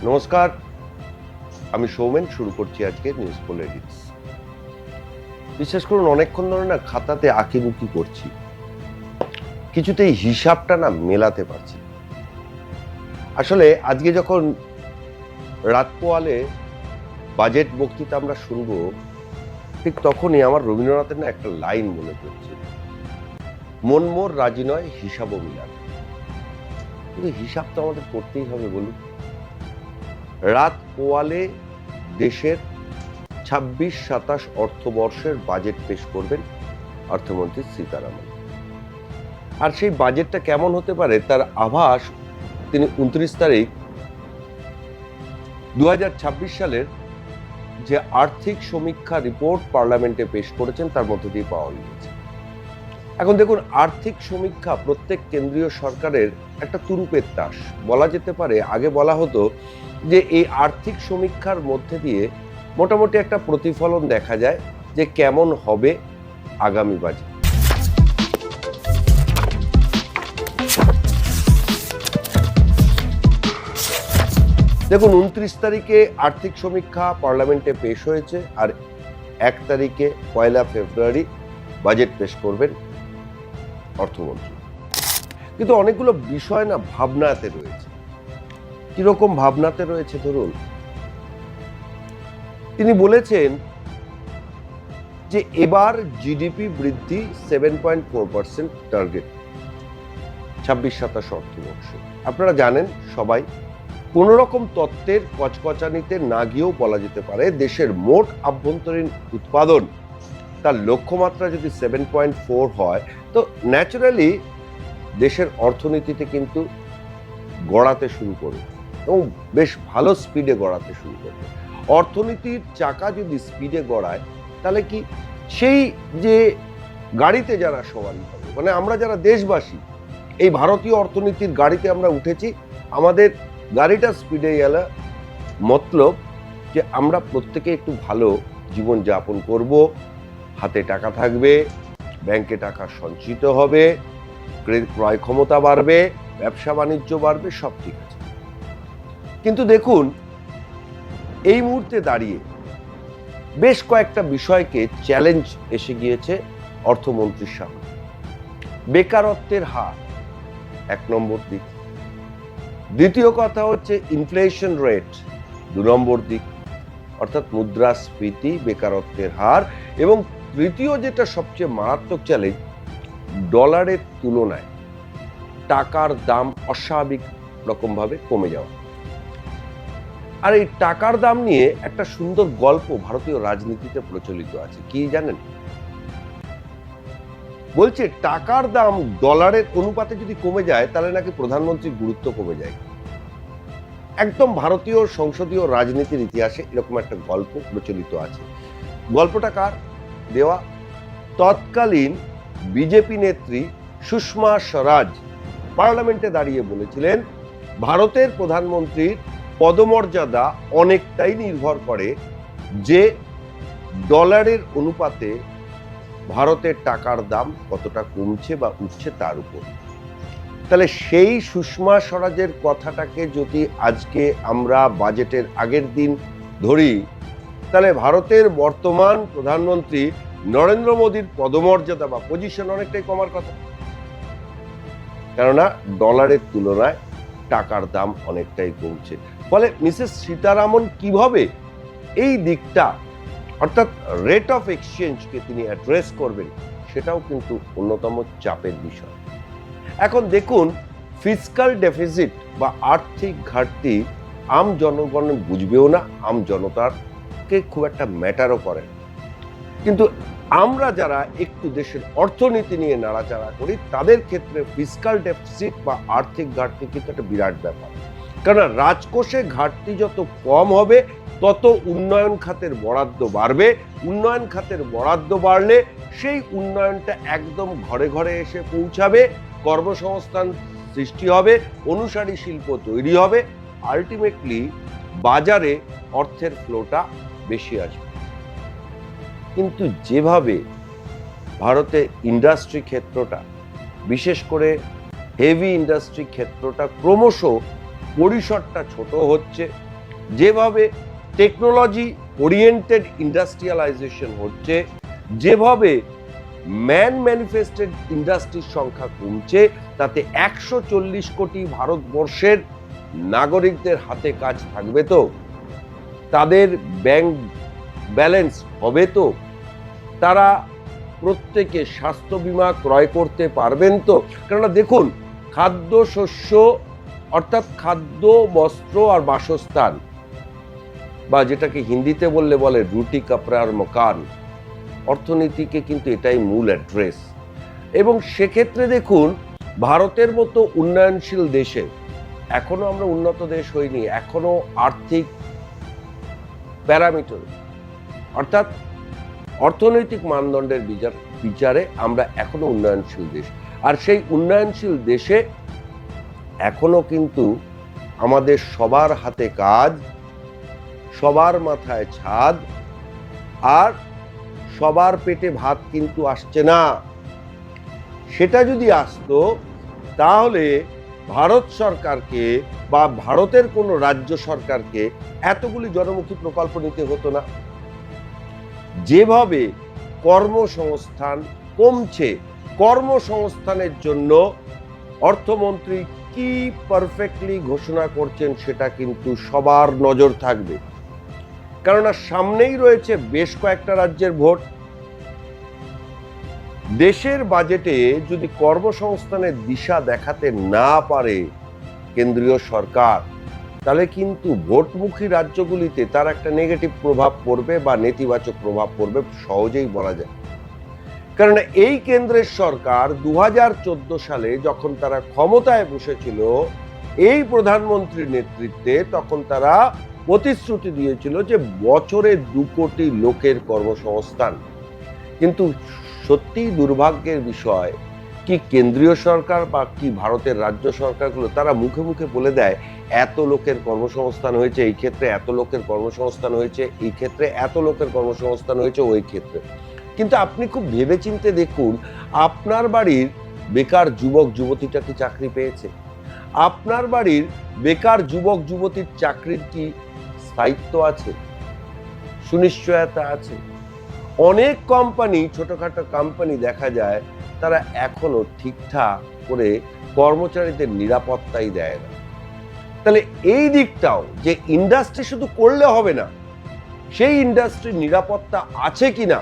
নমস্কার, আমি সৌমেন। শুরু করছি আজকে নিউজ পোল এডিটস। বিশ্বাস করুন, অনেকক্ষণ ধরে না খাতাতে আঁকিবুকি করছি, কিছুতেই হিসাবটা না মেলাতে পারছি। আসলে আজকে যখন রাত পোয়ালে বাজেট বক্তৃতা আমরা শুনবো, ঠিক তখনই আমার রবীন্দ্রনাথের না একটা লাইন মনে পড়ছে, মন মোর রাজি নয় হিসাবও মিলাতে। কিন্তু হিসাব তো আমাদের করতেই হবে বলুন। রাত পোয়ালে দেশের ২৬-২৭ অর্থবর্ষের বাজেট পেশ করবেন অর্থমন্ত্রী সীতারামন। আর সেই বাজেটটা কেমন হতে পারে তার আভাস তিনি ২৯ তারিখ ২০২৬ সালের যে আর্থিক সমীক্ষা রিপোর্ট পার্লামেন্টে পেশ করেছেন তার মধ্যে দিয়ে পাওয়া গিয়েছে। এখন দেখুন, আর্থিক সমীক্ষা প্রত্যেক কেন্দ্রীয় সরকারের একটা তুরুপের তাস বলা যেতে পারে। আগে বলা হতো যে এই আর্থিক সমীক্ষার মধ্যে দিয়ে মোটামুটি একটা প্রতিফলন দেখা যায় যে কেমন হবে আগামী বাজেট। দেখুন, ২৯ তারিখে আর্থিক সমীক্ষা পার্লামেন্টে পেশ হয়েছে, আর ১ তারিখে ১ ফেব্রুয়ারি বাজেট পেশ করবেন অর্থমন্ত্রী। কিন্তু অনেকগুলো বিষয় না ভাবনাতে রয়েছে। কিরকম ভাবনাতে রয়েছে? ধরুন, তিনি বলেছেন যে এবার জিডিপি বৃদ্ধি 7.4% টার্গেট ২৬-২৭ অর্থবর্ষে। আপনারা জানেন সবাই, কোন রকম তত্ত্বের কচকচানিতে না গিয়েও বলা যেতে পারে দেশের মোট আভ্যন্তরীণ উৎপাদন তার লক্ষ্যমাত্রা যদি 7.4 হয়, তো ন্যাচারালি দেশের অর্থনীতিতে কিন্তু গড়াতে শুরু করবে এবং বেশ ভালো স্পিডে গড়াতে শুরু করবে। অর্থনীতির চাকা যদি স্পিডে গড়ায়, তাহলে কি সেই যে গাড়িতে যারা সওয়ারি হবে, মানে আমরা যারা দেশবাসী এই ভারতীয় অর্থনীতির গাড়িতে আমরা উঠেছি, আমাদের গাড়িটা স্পিডে গেলে মতলব যে আমরা প্রত্যেকে একটু ভালো জীবন যাপন করব, হাতে টাকা থাকবে, ব্যাংকে টাকা সঞ্চিত হবে, ক্রয় ক্ষমতা বাড়বে, ব্যবসা বাণিজ্য বাড়বে, সব ঠিক আছে। কিন্তু দেখুন, এই মুহূর্তে দাঁড়িয়ে বেশ কয়েকটা বিষয়কে চ্যালেঞ্জ এসে গিয়েছে অর্থমন্ত্রীর সামনে। বেকারত্বের হার ১ নম্বর দিক, দ্বিতীয় কথা হচ্ছে ইনফ্লেশন রেট ২ নম্বর দিক, অর্থাৎ মুদ্রাস্ফীতি, বেকারত্বের হার, এবং তৃতীয় যেটা সবচেয়ে মারাত্মক চ্যালেঞ্জ, ডলারের তুলনায় টাকার দাম অস্বাভাবিক রকমভাবে কমে যাওয়া। আর এই টাকার দাম নিয়ে একটা সুন্দর গল্প ভারতীয় রাজনীতিতে প্রচলিত আছে। কি জানেন? বলছে টাকার দাম ডলারের অনুপাতে যদি কমে যায়, তাহলে নাকি প্রধানমন্ত্রীর গুরুত্ব কমে যায়। একদম ভারতীয় সংসদীয় রাজনীতির ইতিহাসে এরকম একটা গল্প প্রচলিত আছে। গল্পটা কার দেওয়া? তৎকালীন বিজেপি নেত্রী সুষমা স্বরাজ পার্লামেন্টে দাঁড়িয়ে বলেছিলেন, ভারতের প্রধানমন্ত্রীর পদমর্যাদা অনেকটাই নির্ভর করে যে ডলারের অনুপাতে ভারতের টাকার দাম কতটা কমছে বা উঠছে তার উপর। তাহলে সেই সুষমা স্বরাজের কথাটাকে যদি আজকে আমরা বাজেটের আগের দিন ধরি, তাহলে ভারতের বর্তমান প্রধানমন্ত্রী নরেন্দ্র মোদীর পদমর্যাদা বা পজিশন অনেকটাই কমার কথা, কেননা ডলারের তুলনায় টাকার দাম অনেকটাই কমছে। ফলে মিসেস সীতারামন কিভাবে এই দিকটা, অর্থাৎ রেট অফ এক্সচেঞ্জকে তিনি অ্যাড্রেস করবেন, সেটাও কিন্তু অন্যতম চাপের বিষয়। এখন দেখুন, ফিসকাল ডেফিসিট বা আর্থিক ঘাটতি আম জনগণ বুঝবেও না, আম জনতাকে খুব একটা ম্যাটারও করে না। কিন্তু আমরা যারা একটু দেশের অর্থনীতি নিয়ে নাড়াচাড়া করি, তাদের ক্ষেত্রে ফিসকাল ডেফিসিট বা আর্থিক ঘাটতি কিন্তু একটা বিরাট ব্যাপার। কারণ রাজকোষে ঘাটতি যত কম হবে, তত উন্নয়ন খাতের বরাদ্দ বাড়বে। উন্নয়ন খাতের বরাদ্দ বাড়লে সেই উন্নয়নটা একদম ঘরে ঘরে এসে পৌঁছাবে, কর্মসংস্থান সৃষ্টি হবে, অনুসারী শিল্প তৈরি হবে, আলটিমেটলি বাজারে অর্থের ফ্লোটা বেশি আসবে। কিন্তু যেভাবে ভারতে ইন্ডাস্ট্রি ক্ষেত্রটা, বিশেষ করে হেভি ইন্ডাস্ট্রি ক্ষেত্রটা ক্রমশ পরিসরটা ছোট হচ্ছে, যেভাবে টেকনোলজি ওরিয়েন্টেড ইন্ডাস্ট্রিয়ালাইজেশন হচ্ছে, যেভাবে ম্যান ম্যানিফেস্টেড ইন্ডাস্ট্রির সংখ্যা কমছে, তাতে 140 কোটি ভারতবর্ষের নাগরিকদের হাতে কাজ থাকবে তো? তাদের ব্যাংক ব্যালেন্স হবে তো? তারা প্রত্যেকে স্বাস্থ্য বীমা ক্রয় করতে পারবেন তো? কেননা দেখুন, খাদ্য শস্য অর্থাৎ খাদ্য, বস্ত্র আর বাসস্থান, বা যেটাকে হিন্দিতে বলে রুটি কাপড়া আর মকান, অর্থনীতিকে কিন্তু এটাই মূল অ্যাড্রেস। এবং সেক্ষেত্রে দেখুন, ভারতের মতো উন্নয়নশীল দেশে এখনো আমরা উন্নত দেশ হইনি, এখনো আর্থিক প্যারামিটার অর্থাৎ অর্থনৈতিক মানদণ্ডের বিচারে আমরা এখনো উন্নয়নশীল দেশ। আর সেই উন্নয়নশীল দেশে এখনো কিন্তু আমাদের সবার হাতে কাজ, সবার মাথায় ছাদ, আর সবার পেটে ভাত কিন্তু আসছে না। সেটা যদি আসতো, তাহলে ভারত সরকারকে বা ভারতের কোনো রাজ্য সরকারকে এতগুলি জনমুখী প্রকল্প নিতে হতো না। যেভাবে কর্মসংস্থান কমছে, কর্মসংস্থানের জন্য অর্থমন্ত্রী কি পারফেক্টলি ঘোষণা করছেন সেটা কিন্তু সবার নজর থাকবে। কেননা সামনেই রয়েছে বেশ কয়েকটা রাজ্যের ভোট। দেশের বাজেটে যদি কর্মসংস্থানের দিশা দেখাতে না পারে কেন্দ্রীয় সরকার, তাহলে কিন্তু ভোটমুখী রাজ্যগুলিতে তার একটা নেগেটিভ প্রভাব পড়বে বা নেতিবাচক প্রভাব পড়বে, সহজেই বলা যায়। কারণ এই কেন্দ্রের সরকার 2014 সালে যখন তারা ক্ষমতায় বসেছিল এই প্রধানমন্ত্রীর নেতৃত্বে, তখন তারা প্রতিশ্রুতি দিয়েছিল যে বছরে 2 কোটি লোকের কর্মসংস্থান। কিন্তু সত্যিই দুর্ভাগ্যের বিষয়, কি কেন্দ্রীয় সরকার বা কি ভারতের রাজ্য সরকারগুলো তারা মুখে মুখে বলে দেয় এত লোকের কর্মসংস্থান হয়েছে, এই ক্ষেত্রে এত লোকের কর্মসংস্থান হয়েছে, এই ক্ষেত্রে এত লোকের কর্মসংস্থান হয়েছে, ওই ক্ষেত্রে। কিন্তু আপনি খুব ভেবেচিন্তে দেখুন, আপনার বাড়ির বেকার যুবক যুবতীটা কি চাকরি পেয়েছে? আপনার বাড়ির বেকার যুবক যুবতীর চাকরির কি স্থায়িত্ব আছে, সুনিশ্চয়তা আছে? অনেক কোম্পানি, ছোটখাটো কোম্পানি দেখা যায় তারা এখনো ঠিকঠাক করে কর্মচারীদের নিরাপত্তাই দেয় না। তাহলে এই দিকটাও, যে ইন্ডাস্ট্রি শুধু করলে হবে না, সেই ইন্ডাস্ট্রির নিরাপত্তা আছে কিনা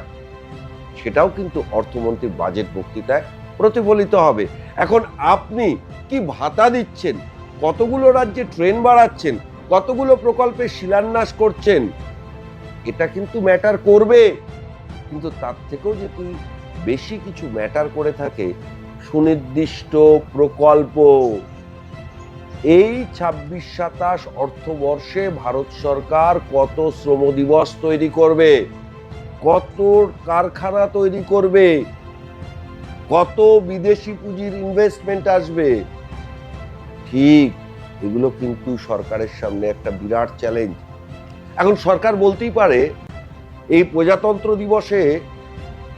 সেটাও কিন্তু অর্থমন্ত্রীর বাজেট বক্তৃতায় প্রতিফলিত হবে। এখন আপনি কি ভাতা দিচ্ছেন, কতগুলো রাজ্যে ট্রেন বাড়াচ্ছেন, কতগুলো প্রকল্পে শিলান্যাস করছেন, এটা কিন্তু ম্যাটার করবে। কিন্তু তার থেকেও যদি বেশি কিছু ম্যাটার করে থাকে সুনির্দিষ্ট প্রকল্প। এই 26-27 অর্থবর্ষে ভারত সরকার কত শ্রম দিবস তৈরি করবে, কত কারখানা তৈরি করবে, কত বিদেশি পুঁজির ইনভেস্টমেন্ট আসবে, ঠিক এগুলো কিন্তু সরকারের সামনে একটা বিরাট চ্যালেঞ্জ। এখন সরকার বলতেই পারে এই প্রজাতন্ত্র দিবসে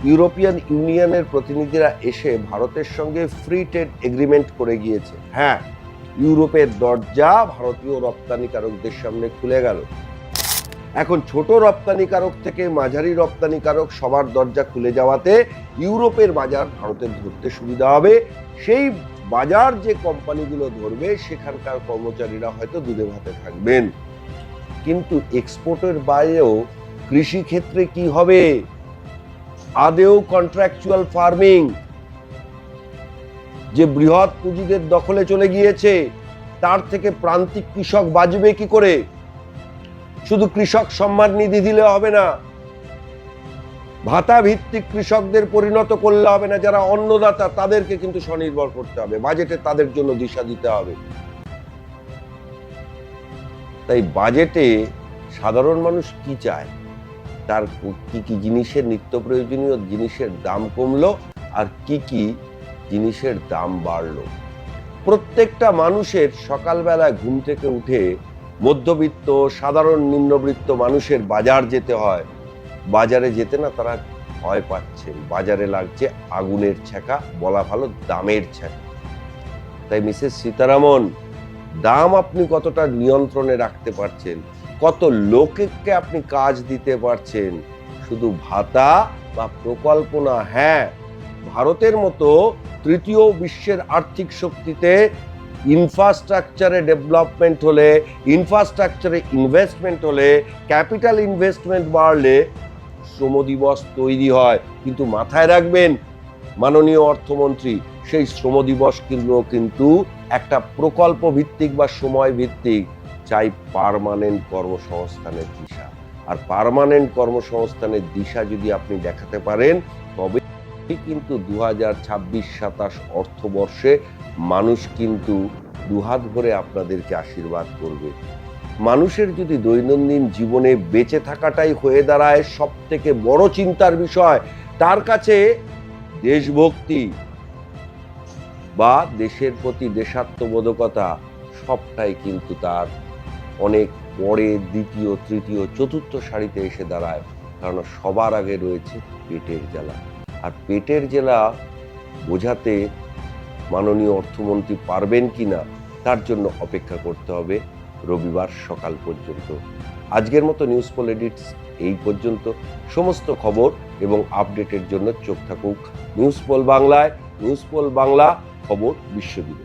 ইউরোপিয়ান ইউনিয়নের প্রতিনিধিরা এসে ভারতের সঙ্গে ফ্রি ট্রেড এগ্রিমেন্ট করে গিয়েছে। হ্যাঁ, ইউরোপের দরজা ভারতীয় রপ্তানিকারকদের সামনে খুলে গেল। এখন ছোট রপ্তানিকারক থেকে মাঝারি রপ্তানিকারক সবার দরজা খুলে যাওয়াতে ইউরোপের বাজার ভারতের ধরতে সুবিধা হবে। সেই বাজার যে কোম্পানিগুলো ধরবে সেখানকার কর্মচারীরা হয়তো দুধে ভাতে থাকবেন। কিন্তু এক্সপোর্টের বাইরেও কৃষি ক্ষেত্রে কি হবে? আদেও কন্ট্রাকচুয়াল ফার্মিং যে বৃহৎ পুঁজিদের দখলে চলে গিয়েছে, তার থেকে প্রান্তিক কৃষক বাঁচবে কি করে? শুধু কৃষক সম্মান নিধি দিলে হবে না, ভাতা ভিত্তিক কৃষকদের পরিণত করলে হবে না। যারা অন্নদাতা তাদেরকে কিন্তু স্বনির্ভর করতে হবে, বাজেটে তাদের জন্য দিশা দিতে হবে। তাই বাজেটে সাধারণ মানুষ কি চায়, তার কি কি জিনিসের, নিত্য প্রয়োজনীয় জিনিসের দাম কমলো আর কি কি জিনিসের দাম বাড়লো। প্রত্যেকটা মানুষের সকালবেলা ঘুম থেকে উঠে মধ্যবিত্ত, সাধারণ নিম্নবিত্ত মানুষের বাজার যেতে হয়। বাজারে যেতে না তারা ভয় পাচ্ছেন, বাজারে লাগছে আগুনের ছ্যাঁকা, বলা ভালো দামের ছ্যাঁকা। তাই মিসেস সীতারামন, দাম আপনি কতটা নিয়ন্ত্রণে রাখতে পারছেন, কত লোককে আপনি কাজ দিতে পারছেন, শুধু ভাতা বা প্রকল্প না। হ্যাঁ, ভারতের মতো তৃতীয় বিশ্বের আর্থিক শক্তিতে ইনফ্রাস্ট্রাকচারে ডেভেলপমেন্ট হলে, ইনফ্রাস্ট্রাকচারে ইনভেস্টমেন্ট হলে, ক্যাপিটাল ইনভেস্টমেন্ট বাড়লে শ্রম দিবস তৈরি হয়। কিন্তু মাথায় রাখবেন মাননীয় অর্থমন্ত্রী, সেই শ্রম দিবস কিন্তু একটা প্রকল্প ভিত্তিক বা সময় ভিত্তিক, চাই পার্মানেন্ট কর্মসংস্থানের দিশা। আর পার্মানেন্ট কর্মসংস্থানের দিশা যদি আপনি দেখাতে পারেন, তবে কিন্তু 2026-27 অর্থবর্ষে মানুষ কিন্তু দুহাত ভরে আপনাদেরকে আশীর্বাদ করবে। মানুষের যদি দৈনন্দিন জীবনে বেঁচে থাকাটাই হয়ে দাঁড়ায় সব থেকে বড় চিন্তার বিষয়, তার কাছে দেশভক্তি বা দেশের প্রতি দেশাত্মবোধকতা সবটাই কিন্তু তার অনেক পরে, দ্বিতীয়, তৃতীয়, চতুর্থ সারিতে এসে দাঁড়ায়। কারণ সবার আগে রয়েছে পেটের জ্বালা। আর পেটের জ্বালা বোঝাতে মাননীয় অর্থমন্ত্রী পারবেন কিনা, তার জন্য অপেক্ষা করতে হবে রবিবার সকাল পর্যন্ত। আজকের মতো নিউজ পোল এডিটস এই পর্যন্ত। সমস্ত খবর এবং আপডেটের জন্য চোখ থাকুক নিউজ পোল বাংলায়। নিউজ পোল বাংলা, খবর বিশ্বজুড়ে।